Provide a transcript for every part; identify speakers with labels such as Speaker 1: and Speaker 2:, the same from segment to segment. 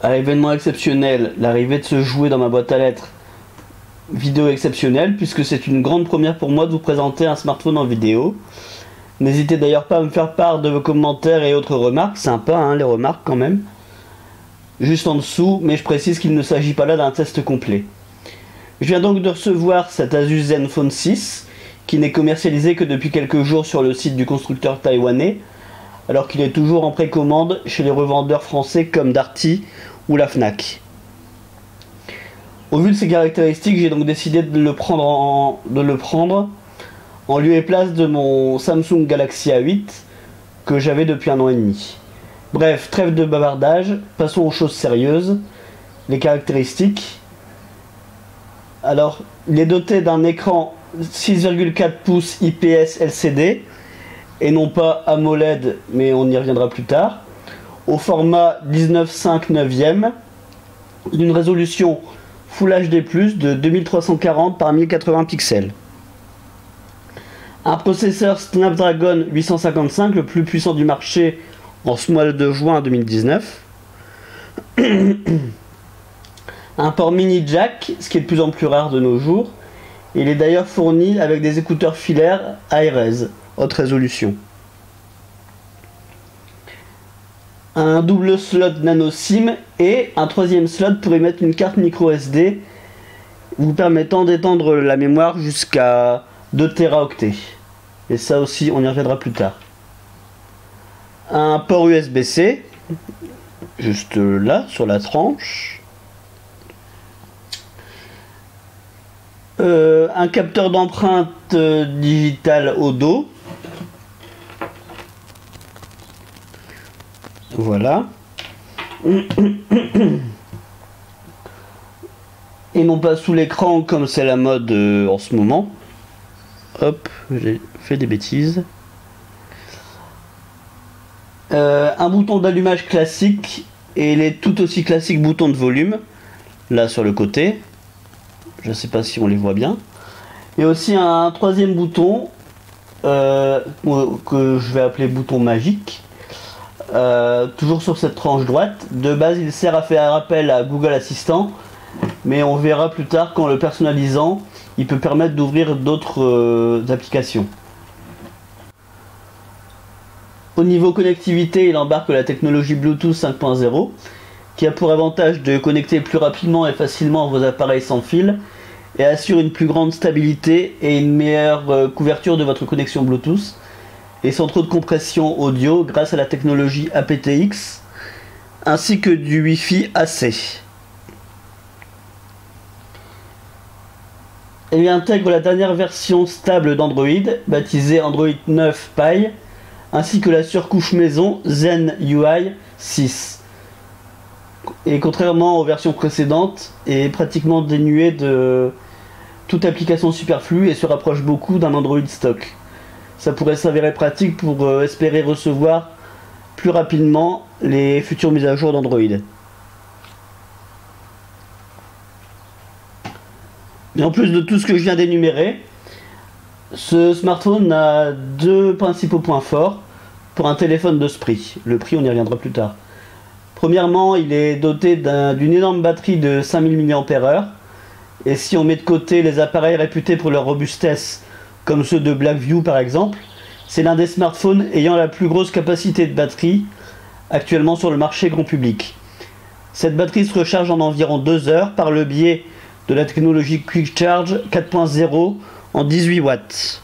Speaker 1: À événement exceptionnel, l'arrivée de ce jouet dans ma boîte à lettres, vidéo exceptionnelle, puisque c'est une grande première pour moi de vous présenter un smartphone en vidéo. N'hésitez d'ailleurs pas à me faire part de vos commentaires et autres remarques, sympa hein, les remarques quand même. Juste en dessous, mais je précise qu'il ne s'agit pas là d'un test complet. Je viens donc de recevoir cet Asus Zenfone 6, qui n'est commercialisé que depuis quelques jours sur le site du constructeur taïwanais, alors qu'il est toujours en précommande chez les revendeurs français comme Darty ou la Fnac. Au vu de ses caractéristiques, j'ai donc décidé de le prendre en lieu et place de mon Samsung Galaxy A8 que j'avais depuis 1 an et demi. Bref, trêve de bavardage, passons aux choses sérieuses. Les caractéristiques. Alors, il est doté d'un écran 6,4 pouces IPS LCD et non pas AMOLED, mais on y reviendra plus tard, au format 19:5 neuvième, d'une résolution Full HD+, de 2340 par 1080 pixels. Un processeur Snapdragon 855, le plus puissant du marché en ce mois de juin 2019. Un port mini jack, ce qui est de plus en plus rare de nos jours. Il est d'ailleurs fourni avec des écouteurs filaires Hi-Res, haute résolution. Un double slot nano SIM et un troisième slot pour y mettre une carte micro SD, vous permettant d'étendre la mémoire jusqu'à 2 Teraoctets. Et ça aussi, on y reviendra plus tard. Un port USB-C, juste là, sur la tranche. Un capteur d'empreinte digitale au dos. Voilà. Et non pas sous l'écran comme c'est la mode en ce moment. Hop, j'ai fait des bêtises. Un bouton d'allumage classique et les tout aussi classiques boutons de volume, là sur le côté. Je ne sais pas si on les voit bien. Et aussi un troisième bouton que je vais appeler bouton magique. Toujours sur cette tranche droite. De base, il sert à faire appel à Google Assistant, mais on verra plus tard qu'en le personnalisant, il peut permettre d'ouvrir d'autres applications. Au niveau connectivité, il embarque la technologie Bluetooth 5.0, qui a pour avantage de connecter plus rapidement et facilement vos appareils sans fil, et assure une plus grande stabilité et une meilleure couverture de votre connexion Bluetooth, et sans trop de compression audio grâce à la technologie aptX, ainsi que du Wi-Fi AC. Il intègre la dernière version stable d'Android, baptisée Android 9 Pie, ainsi que la surcouche maison Zen UI 6. Et contrairement aux versions précédentes, est pratiquement dénué de toute application superflue et se rapproche beaucoup d'un Android stock. Ça pourrait s'avérer pratique pour espérer recevoir plus rapidement les futures mises à jour d'Android. Et en plus de tout ce que je viens d'énumérer, ce smartphone a 2 principaux points forts pour un téléphone de ce prix. Le prix, on y reviendra plus tard. Premièrement, il est doté d'une énorme batterie de 5000 mAh. Et si on met de côté les appareils réputés pour leur robustesse, comme ceux de Blackview par exemple, c'est l'un des smartphones ayant la plus grosse capacité de batterie actuellement sur le marché grand public. Cette batterie se recharge en environ 2 heures par le biais de la technologie Quick Charge 4.0 en 18 watts.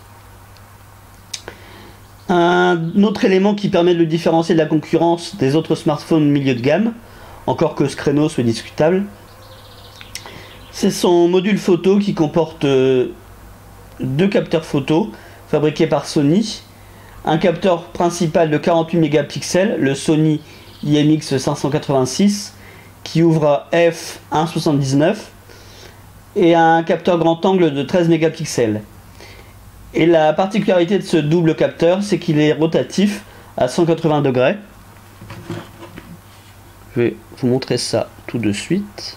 Speaker 1: Un autre élément qui permet de le différencier de la concurrence des autres smartphones milieu de gamme, encore que ce créneau soit discutable, c'est son module photo qui comporte 2 capteurs photo fabriqués par Sony, un capteur principal de 48 mégapixels, le Sony IMX 586, qui ouvre à f1.79, et un capteur grand angle de 13 mégapixels. Et la particularité de ce double capteur, c'est qu'il est rotatif à 180 degrés. Je vais vous montrer ça tout de suite.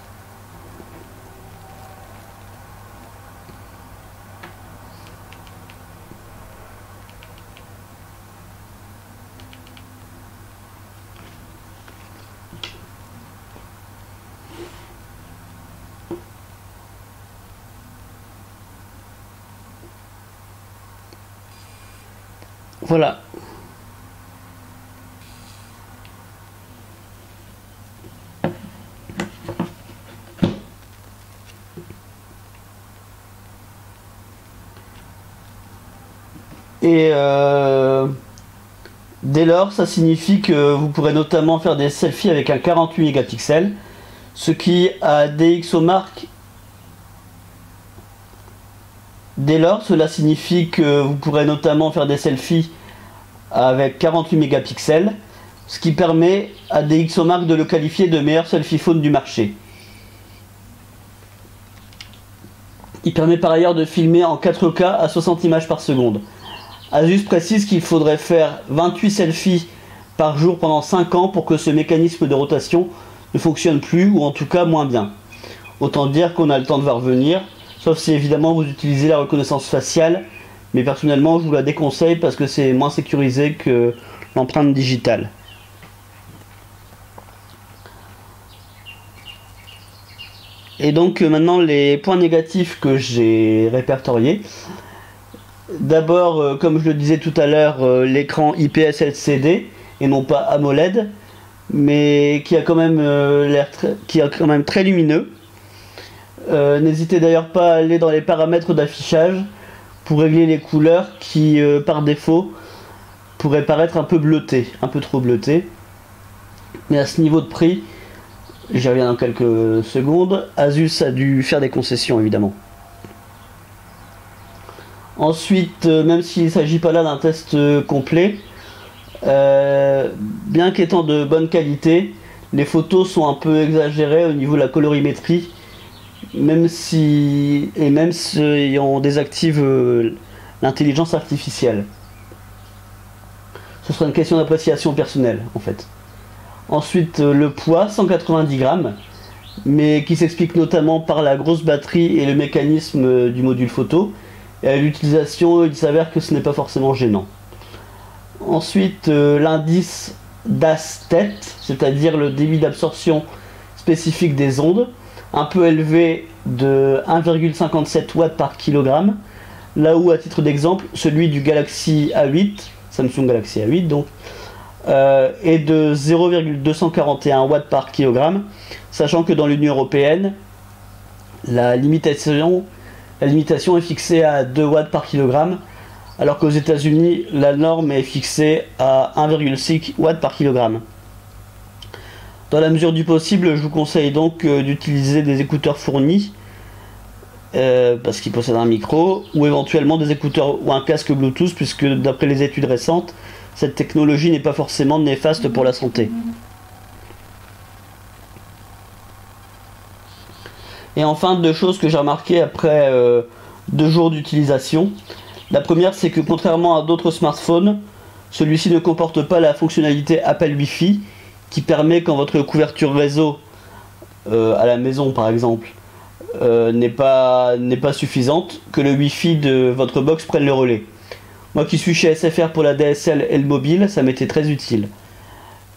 Speaker 1: Voilà. Et dès lors, ça signifie que vous pourrez notamment faire des selfies avec un 48 mégapixels, ce qui à DxOMark. Dès lors, cela signifie que vous pourrez notamment faire des selfies avec 48 mégapixels, ce qui permet à DxOMark de le qualifier de meilleur selfie phone du marché. Il permet par ailleurs de filmer en 4K à 60 images par seconde. Asus précise qu'il faudrait faire 28 selfies par jour pendant 5 ans pour que ce mécanisme de rotation ne fonctionne plus, ou en tout cas moins bien. Autant dire qu'on a le temps de voir venir, sauf si évidemment vous utilisez la reconnaissance faciale, mais personnellement je vous la déconseille parce que c'est moins sécurisé que l'empreinte digitale. Et donc maintenant les points négatifs que j'ai répertoriés. D'abord, comme je le disais tout à l'heure, l'écran IPS LCD et non pas AMOLED, mais qui a quand même très lumineux. N'hésitez d'ailleurs pas à aller dans les paramètres d'affichage pour régler les couleurs qui, par défaut, pourraient paraître un peu bleutées, un peu trop bleutées. Mais à ce niveau de prix, j'y reviens dans quelques secondes, Asus a dû faire des concessions évidemment. Ensuite, même s'il ne s'agit pas là d'un test complet, bien qu'étant de bonne qualité, les photos sont un peu exagérées au niveau de la colorimétrie, même si on désactive l'intelligence artificielle. Ce sera une question d'appréciation personnelle en fait. Ensuite, le poids, 190 grammes, mais qui s'explique notamment par la grosse batterie et le mécanisme du module photo. Et à l'utilisation, il s'avère que ce n'est pas forcément gênant. Ensuite, l'indice DAS-TET, c'est-à-dire le débit d'absorption spécifique des ondes, un peu élevé de 1,57 watts par kilogramme, là où, à titre d'exemple, celui du Galaxy A8, Samsung Galaxy A8 donc, est de 0,241 watts par kilogramme, sachant que dans l'Union européenne, la limitation est fixée à 2 watts par kilogramme, alors qu'aux États-Unis, la norme est fixée à 1,6 watts par kilogramme. Dans la mesure du possible, je vous conseille donc d'utiliser des écouteurs fournis, parce qu'ils possèdent un micro, ou éventuellement des écouteurs ou un casque Bluetooth, puisque d'après les études récentes, cette technologie n'est pas forcément néfaste pour la santé. Et enfin, deux choses que j'ai remarquées après 2 jours d'utilisation. La première, c'est que contrairement à d'autres smartphones, celui-ci ne comporte pas la fonctionnalité Apple Wi-Fi qui permet, quand votre couverture réseau à la maison par exemple n'est pas suffisante, que le Wi-Fi de votre box prenne le relais. Moi qui suis chez SFR pour la DSL et le mobile, ça m'était très utile.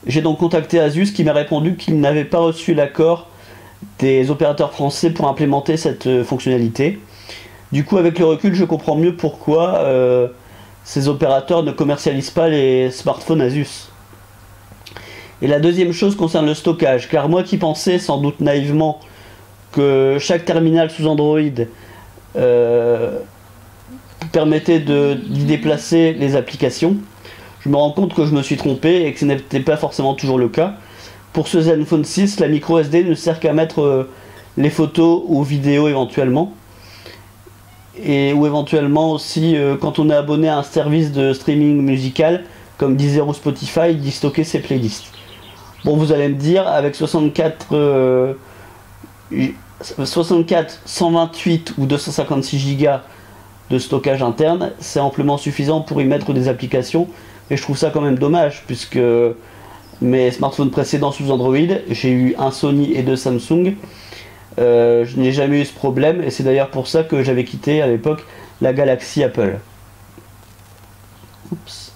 Speaker 1: J'ai donc contacté Asus qui m'a répondu qu'il n'avait pas reçu l'accord des opérateurs français pour implémenter cette fonctionnalité. Du coup, avec le recul, je comprends mieux pourquoi ces opérateurs ne commercialisent pas les smartphones Asus. Et la deuxième chose concerne le stockage, car moi qui pensais sans doute naïvement que chaque terminal sous Android permettait d'y déplacer les applications, je me rends compte que je me suis trompé et que ce n'était pas forcément toujours le cas. Pour ce Zenfone 6, la micro SD ne sert qu'à mettre les photos ou vidéos éventuellement. Ou éventuellement aussi quand on est abonné à un service de streaming musical comme Deezer ou Spotify, d'y stocker ses playlists. Bon, vous allez me dire, avec 64, 128 ou 256 Go de stockage interne, c'est amplement suffisant pour y mettre des applications, et je trouve ça quand même dommage, puisque mes smartphones précédents sous Android, j'ai eu un Sony et 2 Samsung, je n'ai jamais eu ce problème, et c'est d'ailleurs pour ça que j'avais quitté à l'époque la Galaxy Apple. Oups.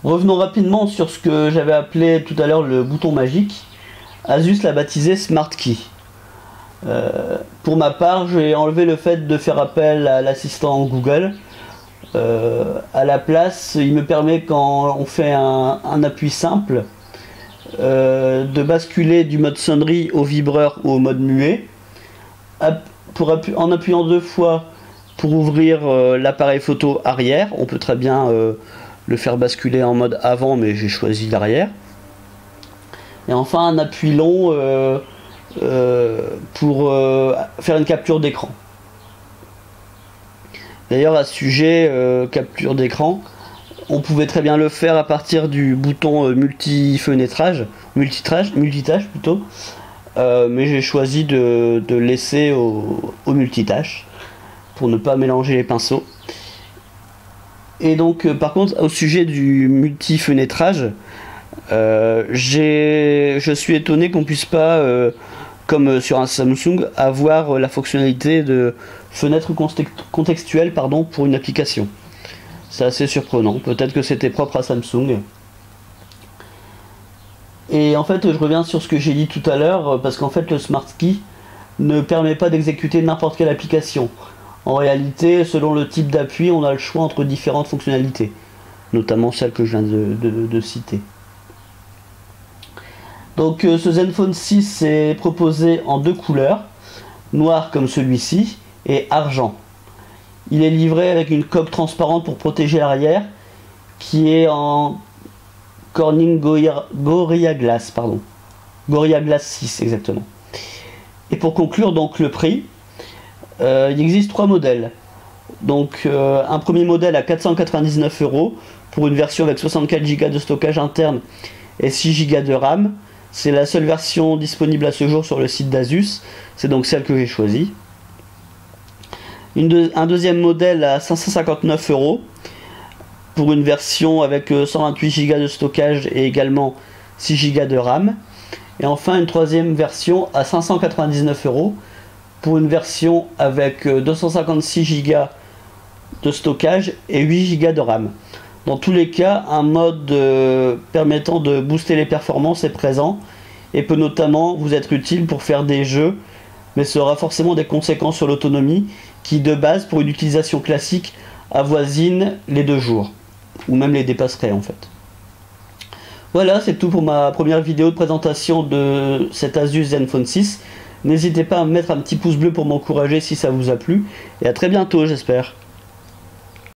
Speaker 1: Revenons rapidement sur ce que j'avais appelé tout à l'heure le bouton magique. Asus l'a baptisé Smart Key. Pour ma part, j'ai enlevé le fait de faire appel à l'assistant Google À la place, il me permet, quand on fait un appui simple, de basculer du mode sonnerie au vibreur ou au mode muet, en appuyant 2 fois pour ouvrir l'appareil photo arrière. On peut très bien le faire basculer en mode avant, mais j'ai choisi l'arrière. Et enfin un appui long pour faire une capture d'écran. D'ailleurs, à ce sujet, capture d'écran, on pouvait très bien le faire à partir du bouton multitâche plutôt, mais j'ai choisi de laisser au multitâche pour ne pas mélanger les pinceaux. Et donc, par contre, au sujet du multifenêtrage, je suis étonné qu'on puisse pas, comme sur un Samsung, avoir la fonctionnalité de fenêtre contextuelle pour une application. C'est assez surprenant, peut-être que c'était propre à Samsung. Et en fait, je reviens sur ce que j'ai dit tout à l'heure, parce qu'en fait le Smart Key ne permet pas d'exécuter n'importe quelle application. En réalité, selon le type d'appui, on a le choix entre différentes fonctionnalités, notamment celle que je viens de citer. Donc ce Zenfone 6 est proposé en 2 couleurs, noir comme celui-ci et argent. Il est livré avec une coque transparente pour protéger l'arrière, qui est en Corning Gorilla Glass, Gorilla Glass 6 exactement. Et pour conclure donc le prix, il existe 3 modèles. Donc un premier modèle à 499 € pour une version avec 64 Go de stockage interne et 6 Go de RAM. C'est la seule version disponible à ce jour sur le site d'Asus, c'est donc celle que j'ai choisie. Un deuxième modèle à 559 € pour une version avec 128 Go de stockage et également 6 Go de RAM. Et enfin une troisième version à 599 € pour une version avec 256 Go de stockage et 8 Go de RAM. Dans tous les cas, un mode permettant de booster les performances est présent et peut notamment vous être utile pour faire des jeux, mais ça aura forcément des conséquences sur l'autonomie qui, de base, pour une utilisation classique, avoisine les 2 jours, ou même les dépasserait en fait. Voilà, c'est tout pour ma première vidéo de présentation de cet Asus Zenfone 6. N'hésitez pas à mettre un petit pouce bleu pour m'encourager si ça vous a plu, et à très bientôt j'espère.